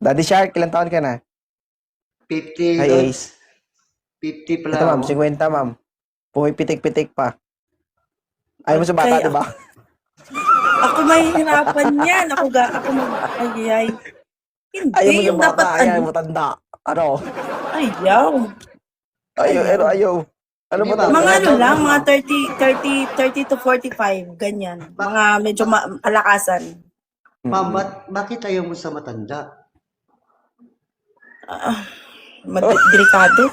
Daddy Shark, ilang taon ka na? 50, Hi, Lord. Ace. 50 pala Ito, ma'am, ako. 50, ma'am. Pumipitik-pitik pa. Ayaw mo sa bata, Okay, di ba? ako mahihirapan yan. Ako ay. Ayaw Hindi, mo sa yung bata, dapat ayaw mo tanda. Ano? ayaw. Ayaw. Ano Hindi ba ba? talaga? Mga ano Ilang lang, taon mga ka 30 to 45, ganyan. Mga medyo kalakasan. Ma'am, bakit ayaw mo sa matanda? Delikado.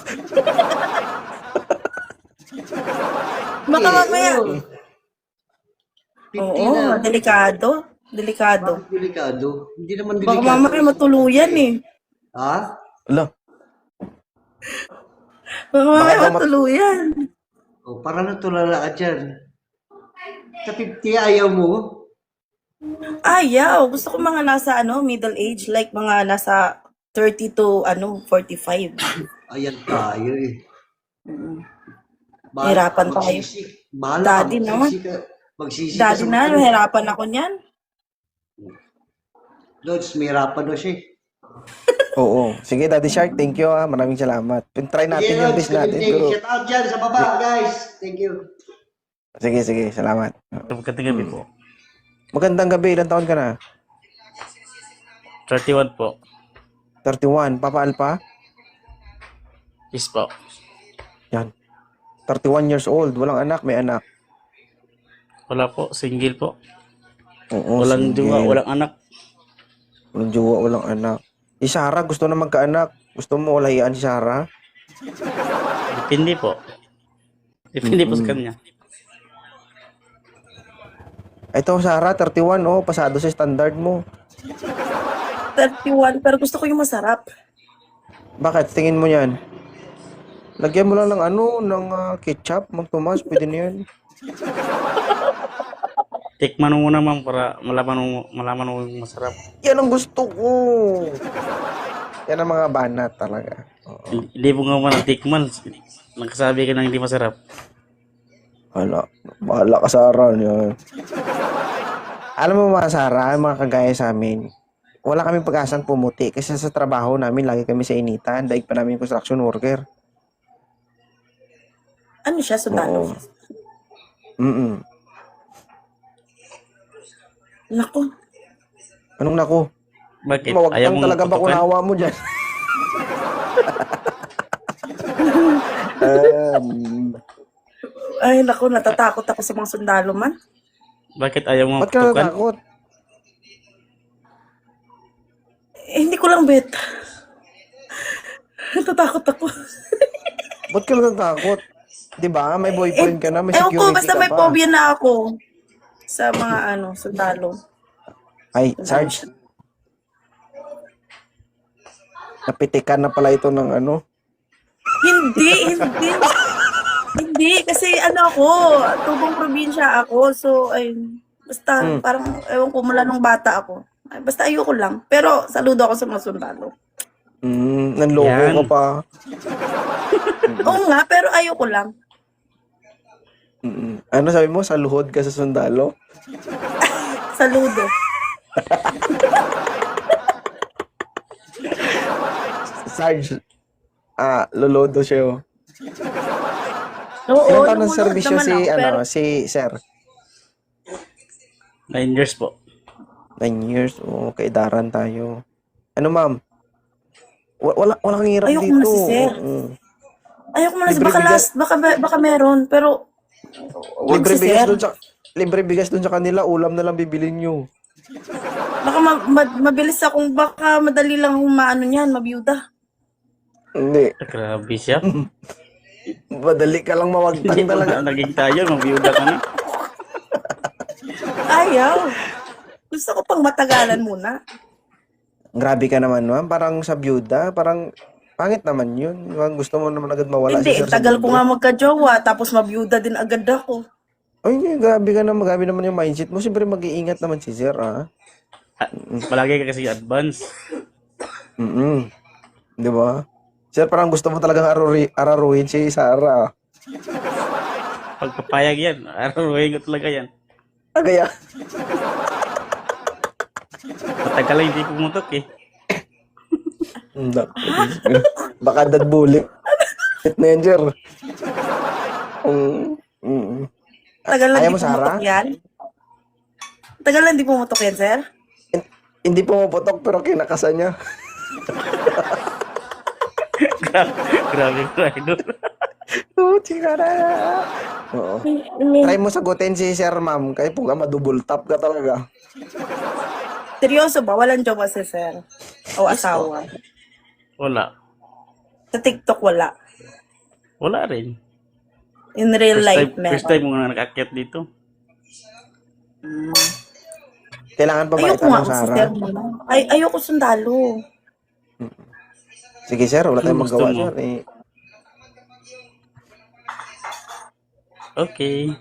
Baka mamaya, Oo. 50 oo, na. delikado. Delikado. Bakit delikado? Hindi naman Baka delikado mamaya sa matanda matuluyan eh. Ha? Ala, Baka baka mamaya daw matuluyan. O, para natulala ka dyan. Sa 50, ayaw mo? Ayaw. Gusto ko mga nasa middle age. Like mga nasa 30 to 45. Ayan tayo eh. Bahala ka Hirapan tayo. magsisi. Bahala ka Daddy naman. Magsisi ka Daddy sa na, matanda. hirapan ako niyan. Lods, may hirapan daw siya eh. Oo. Sige, Daddy Shark, thank you ah. Maraming salamat. Try Sige, natin yung Lods, best good natin. evening. Pero, Shout out dyan sa baba, guys. Thank you. sige, salamat. Magandang gabi po. Magandang gabi, ilang taon ka na? 31 po. 31. Papa Alpa? Yes po. Yan. 31 years old. Walang anak, may anak. Wala po. Single po. Oo, Walang single. jowa, walang anak. Walang jowa, walang anak. Si Sarah, gusto na magkaanak. Gusto mo ulahian si Sarah? Depende po. Depende po sa kanya. Ito, Sarah, 31. Oh, pasado sa standard mo. 31, pero gusto ko yung masarap. Bakit? Tingin mo yan? Lagyan mo lang ng ng ketchup, magtumas, pwede na yan. Tikman mo muna ma'am para malaman mo yung masarap. Yan ang gusto ko. Yan ang mga banat talaga. Oo. Hindi mo nga man tikman. Nagsasabi ka ng hindi masarap. Bahala ka, Sarah. Yan. Alam mo mga Sarah, mga kagaya sa amin, wala kaming pag-asang pumuti kasi sa trabaho namin, lagi kami sa initan, daig pa namin construction worker. Ano siya, sundalo? Oo. Mm-mm. Naku, Anong nako? Bakit? Mawag Ayaw kang mong talaga tutukan? bakunawa mo dyan. ay naku, natatakot ako sa mga sundalo man. Bakit ayaw mong Ba't ka tutukan? natatakot? Hindi ko lang bet. Natatakot ako. Ba't ka natatakot? Diba? May boyfriend ka na, may Ewan ko, security basta ka may pa. phobia na ako sa mga sundalo. Ay, Sarge. Napitikan na pala ito ng Hindi. Hindi, kasi ako, tubong probinsya ako. So, ay, basta parang, ewan ko, mula nung bata ako. Ay, basta ayoko lang. Pero, saludo ako sa mga sundalo. Nanloko Yan. ka pa. Oo nga, pero ayoko lang. Ano sabi mo? Saluhod ka sa sundalo? Saludo. Sarge. Lolodo siya. Oh. Oo, Ilang taon ng lumunod servisyo naman ako, pero si Sir? 9 years po. 9 years. Oh, kaidaran tayo. Ano, ma'am? Wala kang hirap ayoko dito. muna si Sir. Ayoko muna si Libre baka bigas. baka meron, pero wag Libre si bigas Sir. libre bigas doon sa kanila, ulam na lang bibilin nyo. Baka mabilis akong, baka madali lang akong maano niyan, mabiyuda. Hindi. Grabe siya. Madali ka lang mawagtang Hindi mo talaga. na naging tayo. Mabiyuda ka na. Ayaw. Gusto ko pang matagalan muna. Grabe ka naman, ma'am. Parang sa byuda, parang pangit naman yun. Parang gusto mo naman agad mawala Hindi, si Sir sa tagal ko mundo. nga magka-jowa, tapos mabiyuda din agad ako. Ay, grabe ka naman. Grabe naman yung mindset mo. Siyempre mag-iingat naman si Sir, ha? Palagi ka kasi advance. Di ba? Sir, parang gusto mo talagang araruhin si Sarah. Pagpapayag yan. Araruhin ko talaga yan. Agaya. Matagal lang hindi pumutok eh. Baka dad bullet. Na yan, Jer. Mm. Tagal lang Ayaw di mo, Sarah? pumutok yan? Tagal lang di pumutok yan, sir? Hindi pumuputok pero kinakasan niya. Grabe ko, idol. Oo, chikara. Oo. Try mo sagutin si Sir Ma'am. Kaya po ka madouble tap ka talaga. Seryoso ba? Walang jowa si sir? O asawa? Wala. Sa TikTok wala. Wala rin. In real life, First time mo nga nag-akyat dito. Kailangan pa ba Ayoko nga itanong, si Sarah? sir. Ayoko sundalo. Sige, Sir. Wala tayong Gusto magawa, mo? Sir. Eh. Okay.